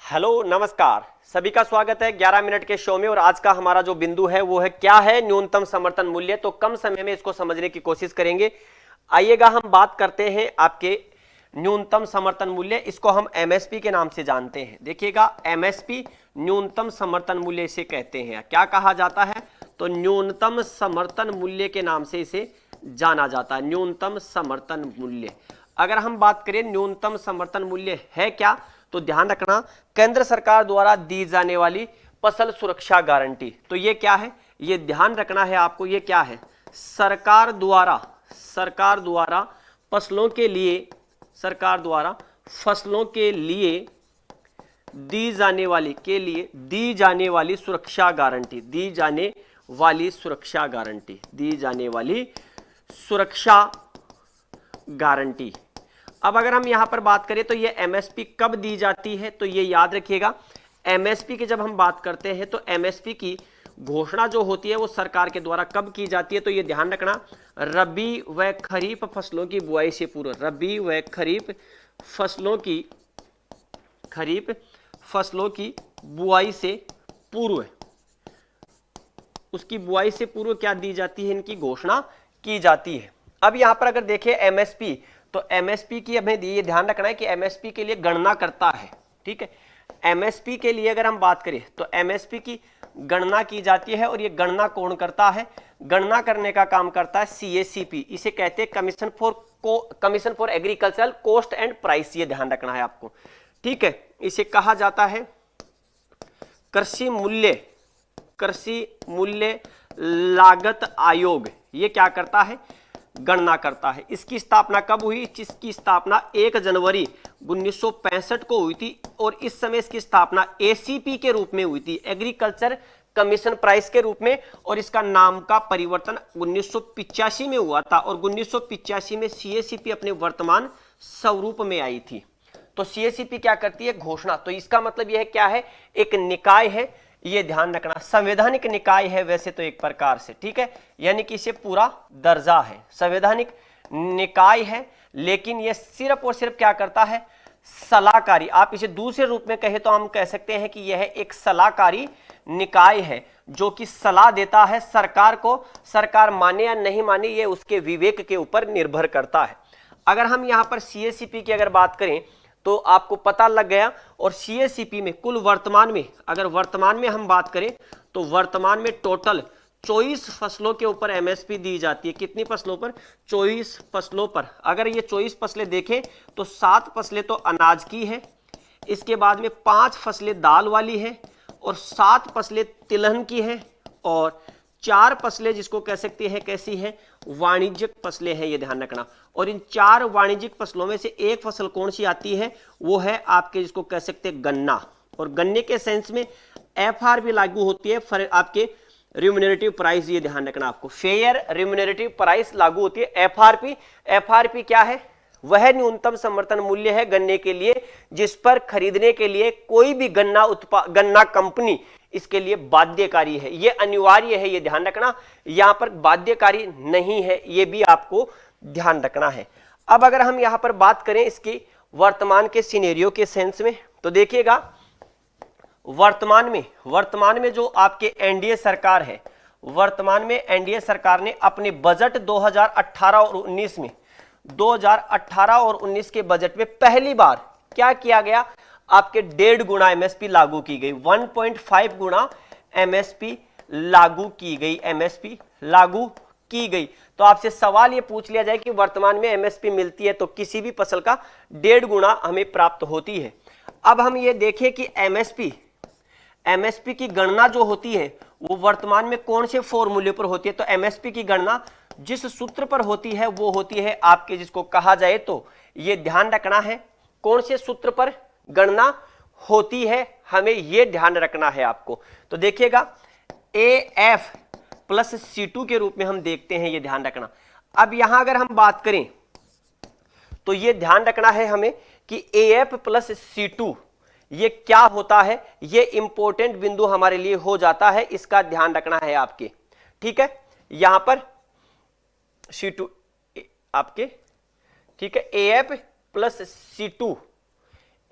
Hello नमस्कार, सभी का स्वागत है 11 मिनट के शो में। और आज का हमारा जो बिंदु है वो है क्या है, न्यूनतम समर्थन मूल्य। तो कम समय में इसको समझने की कोशिश करेंगे। आइएगा हम बात करते हैं आपके न्यूनतम समर्थन मूल्य। इसको हम एमएसपी के नाम से जानते हैं। देखिएगा, एमएसपी न्यूनतम समर्थन मूल्य इसे कहते हैं। क्या कहा जाता है? तो न्यूनतम समर्थन मूल्य के नाम से इसे जाना जाता है, न्यूनतम समर्थन मूल्य। अगर हम बात करें न्यूनतम समर्थन मूल्य है क्या, तो ध्यान रखना, केंद्र सरकार द्वारा दी जाने वाली फसल सुरक्षा गारंटी। तो ये क्या है, ये ध्यान रखना है आपको। ये क्या है? सरकार द्वारा फसलों के लिए, सरकार द्वारा फसलों के लिए दी जाने वाली सुरक्षा गारंटी, दी जाने वाली सुरक्षा गारंटी। अब अगर हम यहां पर बात करें तो ये एमएसपी कब दी जाती है, तो ये याद रखिएगा, एमएसपी की जब हम बात करते हैं तो एमएसपी की घोषणा जो होती है वो सरकार के द्वारा कब की जाती है, तो ये ध्यान रखना, रबी व खरीफ फसलों की बुआई से पूर्व। रबी व खरीफ फसलों की बुआई से पूर्व, उसकी बुआई से पूर्व क्या दी जाती है, इनकी घोषणा की जाती है। अब यहां पर अगर देखें एमएसपी, तो एमएसपी की हमें ये ध्यान रखना है कि एमएसपी के लिए गणना करता है। ठीक है, एमएसपी के लिए अगर हम बात करें तो एमएसपी की गणना की जाती है। और ये गणना कौन करता है? गणना करने का काम करता है सीएसीपी, इसे कहते हैं commission for agricultural cost and price. ये ध्यान रखना है आपको। ठीक है, इसे कहा जाता है कृषि मूल्य लागत आयोग। ये क्या करता है? गणना करता है। इसकी स्थापना कब हुई? जिसकी स्थापना 1 जनवरी 1965 को हुई थी। और इस समय इसकी स्थापना एसीपी के रूप में हुई थी, एग्रीकल्चर कमीशन प्राइस के रूप में। और इसका नाम का परिवर्तन 1985 में हुआ था। और 1985 में सीएसीपी अपने वर्तमान स्वरूप में आई थी। तो सीएसीपी क्या करती है? घोषणा। तो इसका मतलब यह क्या है? एक निकाय है, ये ध्यान रखना, संवैधानिक निकाय है वैसे तो एक प्रकार से। ठीक है, यानी कि इसे पूरा दर्जा है, संवैधानिक निकाय है, लेकिन ये सिर्फ और सिर्फ क्या करता है? सलाहकारी। आप इसे दूसरे रूप में कहे तो हम कह सकते हैं कि यह एक सलाहकारी निकाय है, जो कि सलाह देता है सरकार को। सरकार माने या नहीं माने, ये उसके विवेक के ऊपर निर्भर करता है। अगर हम यहां पर सीएसीपी की अगर बात करें तो आपको पता लग गया। और सीएसीपी में कुल वर्तमान में, अगर वर्तमान में हम बात करें तो वर्तमान में टोटल 24 फसलों के ऊपर एमएसपी दी जाती है। कितनी फसलों पर? 24 फसलों पर। अगर ये 24 फसलें देखें तो 7 फसलें तो अनाज की है, इसके बाद में 5 फसलें दाल वाली है, और 7 फसलें तिलहन की है, और 4 फसलें जिसको कह सकते हैं कैसी है? वाणिज्यिक फसलें हैं, ये ध्यान रखना। और इन 4 वाणिज्यिक फसलों में से एक फसल कौन सी आती है? वो है आपके जिसको कह सकते हैं गन्ना। और गन्ने के सेंस में एफआरपी लागू होती है, आपके रिम्यूनरेटिव प्राइस। ये ध्यान रखना आपको, फेयर रिम्यूनरेटिव प्राइस लागू होती है। एफआरपी क्या है? वह न्यूनतम समर्थन मूल्य है गन्ने के लिए, जिस पर खरीदने के लिए कोई भी गन्ना कंपनी इसके लिए बाध्यकारी है, ये अनिवार्य है। ये ध्यान रखना, यहां पर बाध्यकारी नहीं है, ये भी आपको ध्यान रखना है। अब अगर हम यहां पर बात करें इसकी वर्तमान के सिनेरियो के सेंस में, तो देखिएगा, वर्तमान में जो आपके एनडीए सरकार है, वर्तमान में एनडीए सरकार ने अपने बजट 2018 और 19 में, 2018 और 19 के बजट में पहली बार क्या किया गया? आपके 1.5 गुना एमएसपी लागू की गई, 1.5 गुना एमएसपी लागू की गई। तो आपसे सवाल ये पूछ लिया जाए कि वर्तमान में एमएसपी मिलती है तो किसी भी फसल का 1.5 गुना हमें प्राप्त होती है। अब हम ये देखें कि एमएसपी की गणना जो होती है वो वर्तमान में कौन से फॉर्मूले पर होती है? तो एमएसपी की गणना जिस सूत्र पर होती है वो होती है आपके, जिसको कहा जाए तो ये ध्यान रखना है, कौन से सूत्र पर गणना होती है, हमें ये ध्यान रखना है आपको। तो देखिएगा, AF प्लस C2 के रूप में हम देखते हैं, ये ध्यान रखना। अब यहां अगर हम बात करें तो ये ध्यान रखना है हमें कि AF प्लस C2 ये क्या होता है, ये इंपॉर्टेंट बिंदु हमारे लिए हो जाता है, इसका ध्यान रखना है आपके। ठीक है, यहां पर C2 आपके, ठीक है, AF प्लस C2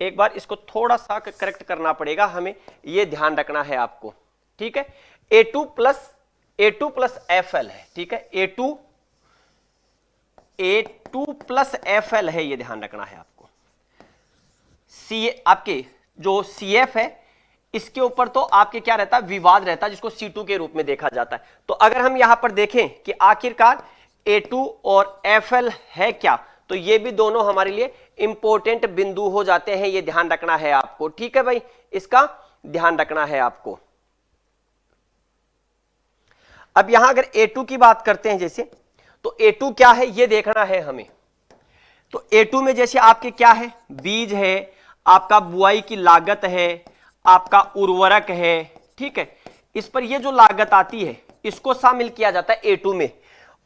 एक बार इसको थोड़ा सा करेक्ट करना पड़ेगा हमें, ये ध्यान रखना है आपको, ठीक है। A2 प्लस FL है, ठीक है, A2 प्लस FL है, ये ध्यान रखना है आपको। आपके जो CF है इसके ऊपर तो आपके क्या रहता है, विवाद रहता है, जिसको C2 के रूप में देखा जाता है। तो अगर हम यहां पर देखें कि आखिरकार A2 और FL है क्या, तो ये भी दोनों हमारे लिए इंपॉर्टेंट बिंदु हो जाते हैं, ये ध्यान रखना है आपको, ठीक है भाई, इसका ध्यान रखना है आपको। अब यहां अगर A2 की बात करते हैं जैसे, तो A2 क्या है ये देखना है हमें। तो A2 में जैसे आपके क्या है, बीज है, आपका बुआई की लागत है, आपका उर्वरक है, ठीक है, इस पर ये जो लागत आती है इसको शामिल किया जाता है A2 में।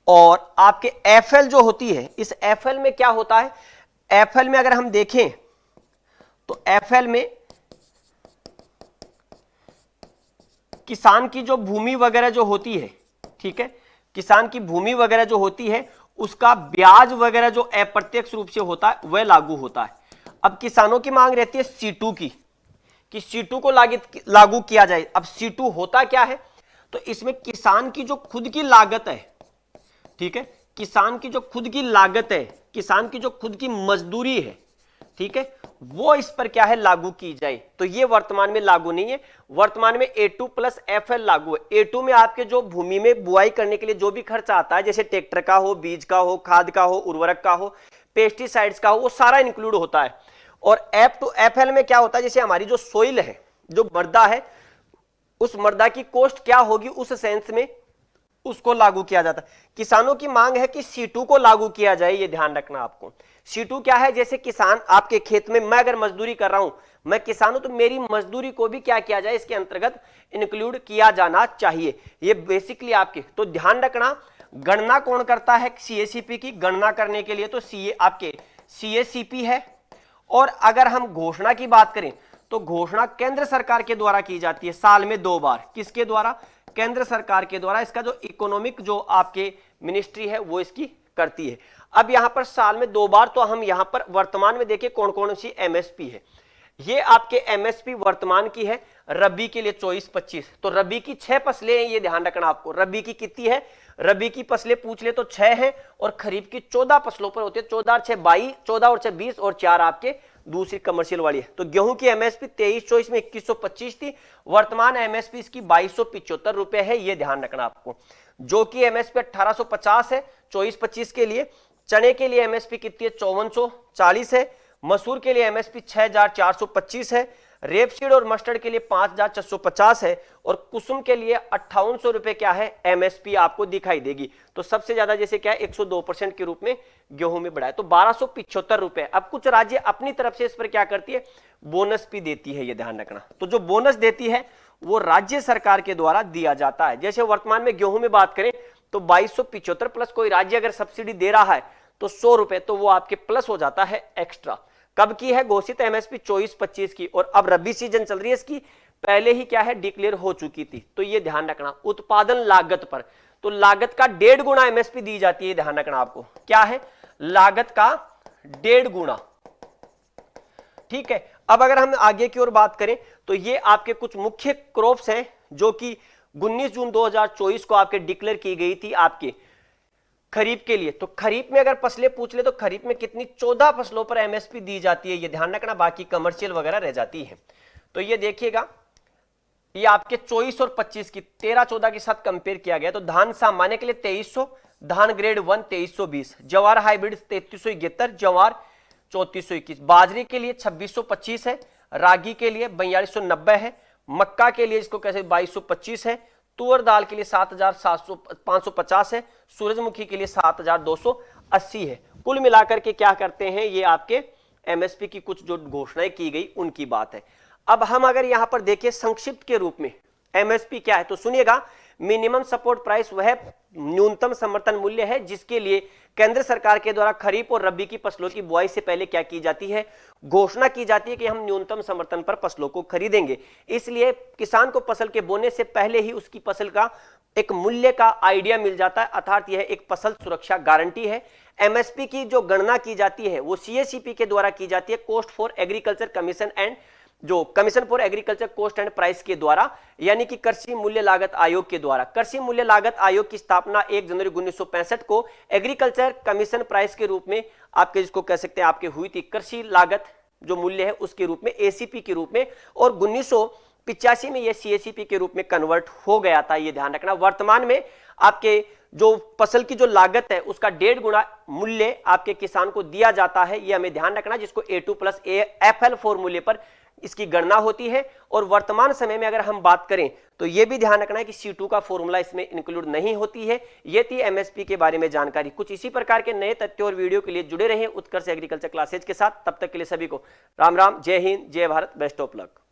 और आपके FL जो होती है, इस FL में क्या होता है, FL में अगर हम देखें तो FL में किसान की जो भूमि वगैरह जो होती है, ठीक है, किसान की भूमि वगैरह जो होती है उसका ब्याज वगैरह जो अप्रत्यक्ष रूप से होता है वह लागू होता है। अब किसानों की मांग रहती है C2 की, कि C2 को लागू किया जाए। अब C2 होता क्या है, तो इसमें किसान की जो खुद की लागत है, ठीक है, किसान की जो खुद की लागत है, किसान की जो खुद की मजदूरी है, ठीक है, वो इस पर क्या है, लागू की जाए। तो ये वर्तमान में लागू नहीं है, वर्तमान में A2 प्लस FL लागू है। A2 में आपके जो भूमि में बुआई करने के लिए जो भी खर्च आता है, जैसे ट्रैक्टर का हो, बीज का हो, खाद का हो, उर्वरक का हो, पेस्टिसाइड्स का हो, वो सारा इंक्लूड होता है। और F2 FL में क्या होता है, जैसे हमारी जो सोइल है, जो मृदा है, उस मृदा की कॉस्ट क्या होगी, उस सेंस में उसको लागू किया जाता है। किसानों की मांग है कि C2 को लागू किया जाए, ये ध्यान रखना आपको। C2 क्या है, जैसे किसान आपके खेत में, मैं अगर मजदूरी कर रहा हूं, मैं किसान हूं, तो मेरी मजदूरी को भी क्या किया जाए, इसके अंतर्गत इंक्लूड किया जाना चाहिए। ये बेसिकली आपके, तो ध्यान रखना, गणना कौन करता है CACP की, गणना करने के लिए तो आपके CACP है। और अगर हम घोषणा की बात करें तो घोषणा केंद्र सरकार के द्वारा की जाती है, साल में 2 बार। किसके द्वारा, केंद्र सरकार के द्वारा। इसका जो इकोनॉमिक जो आपके मिनिस्ट्री है वो इसकी करती है। अब यहां पर साल में 2 बार, तो हम यहां पर वर्तमान में देखिए कौन कौन सी MSP है। ये आपके MSP वर्तमान की है, रबी के लिए 24-25। तो रबी की 6 फसलें हैं, ये ध्यान रखना आपको। रबी की कितनी है, रबी की फसलें पूछ ले तो 6 है, और खरीफ की 14 फसलों पर होती है। 14 और 6 22, 14 और 6 20, और 4 आपके दूसरी कमर्शियल वाली है। तो गेहूं की MSP 23-24 में 2125 थी, वर्तमान MSP इसकी 2275 रुपए है, ये ध्यान रखना आपको। जो कि MSP 1850 है 24-25 के लिए। चने के लिए MSP कितनी है, 5440 है। मसूर के लिए MSP 6425 है। रेपसीड और मस्टर्ड के लिए 5650 है, और कुसुम के लिए 5800 रुपए क्या है MSP आपको दिखाई देगी। तो सबसे ज्यादा जैसे क्या है 102% के रूप में गेहूं में बढ़ा है, तो 1275 रुपए। अब कुछ राज्य अपनी तरफ से इस पर क्या करती है, बोनस भी देती है, ये ध्यान रखना। तो जो बोनस देती है वो राज्य सरकार के द्वारा दिया जाता है। जैसे वर्तमान में गेहूं में बात करें तो 2275 प्लस कोई राज्य अगर सब्सिडी दे रहा है तो 100 रुपए, तो वो आपके प्लस हो जाता है एक्स्ट्रा। कब की है घोषित MSP 24-25 की, और अब रबी सीजन चल रही है, इसकी पहले ही क्या है डिक्लेयर हो चुकी थी। तो ये ध्यान रखना। उत्पादन लागत पर, तो लागत का 1.5 गुना MSP दी जाती है, ध्यान रखना आपको। क्या है, लागत का 1.5 गुना, ठीक है। अब अगर हम आगे की ओर बात करें तो ये आपके कुछ मुख्य क्रॉप्स हैं जो कि 19 जून 2024 को आपके डिक्लेयर की गई थी आपके खरीफ के लिए। तो खरीफ में अगर फसलें पूछ ले तो खरीफ में कितनी, 14 फसलों पर MSP दी जाती है, ये ध्यान रखना। बाकी कमर्शियल वगैरह रह जाती है। तो ये देखिएगा, ये आपके 24 और 25 की 13-14 के साथ कंपेयर किया गया। तो धान सामान्य के लिए 2300, धान ग्रेड 1 2320, जवार हाइब्रिड 3371, जवार 3421, बाजरे के लिए 2625 है, रागी के लिए 4290 है, मक्का के लिए इसको कैसे 2225 है, तुअर दाल के लिए 7550 है, सूरजमुखी के लिए 7280 है। कुल मिलाकर के क्या करते हैं, ये आपके MSP की कुछ जो घोषणाएं की गई उनकी बात है। अब हम अगर यहां पर देखें संक्षिप्त के रूप में MSP क्या है, तो सुनिएगा, मिनिमम सपोर्ट प्राइस वह न्यूनतम समर्थन मूल्य है जिसके लिए केंद्र सरकार के द्वारा खरीफ और रबी की फसलों की बुआई से पहले क्या की जाती है, घोषणा की जाती है कि हम न्यूनतम समर्थन पर फसलों को खरीदेंगे। इसलिए किसान को फसल के बोने से पहले ही उसकी फसल का एक मूल्य का आइडिया मिल जाता है, अर्थात यह एक फसल सुरक्षा गारंटी है। एमएसपी की जो गणना की जाती है वो सीएसीपी के द्वारा की जाती है, cost for agriculture commission and जो commission for agriculture cost and price के द्वारा, यानी कि कृषि मूल्य लागत आयोग के द्वारा। कृषि मूल्य लागत आयोग की स्थापना 1 जनवरी 1965 को एग्रीकल्चर कमीशन प्राइस के रूप में आपके जिसको कह सकते हैं आपके हुई थी, कृषि लागत जो मूल्य है उसके रूप में, एसीपी के रूप में, और 1985 में यह सीएसीपी के रूप में कन्वर्ट हो गया था। ये ध्यान रखना। वर्तमान में आपके जो फसल की जो लागत है उसका 1.5 गुना मूल्य आपके किसान को दिया जाता है, ये हमें ध्यान रखना, जिसको A2 प्लस FL फॉर्मूले पर इसकी गणना होती है। और वर्तमान समय में अगर हम बात करें तो यह भी ध्यान रखना है कि C2 का फॉर्मूला इसमें इंक्लूड नहीं होती है। ये थी एमएसपी के बारे में जानकारी। कुछ इसी प्रकार के नए तथ्यों और वीडियो के लिए जुड़े रहें उत्कर्ष एग्रीकल्चर क्लासेज के साथ। तब तक के लिए सभी को राम राम, जय हिंद, जय भारत, बेस्ट ऑफ लक।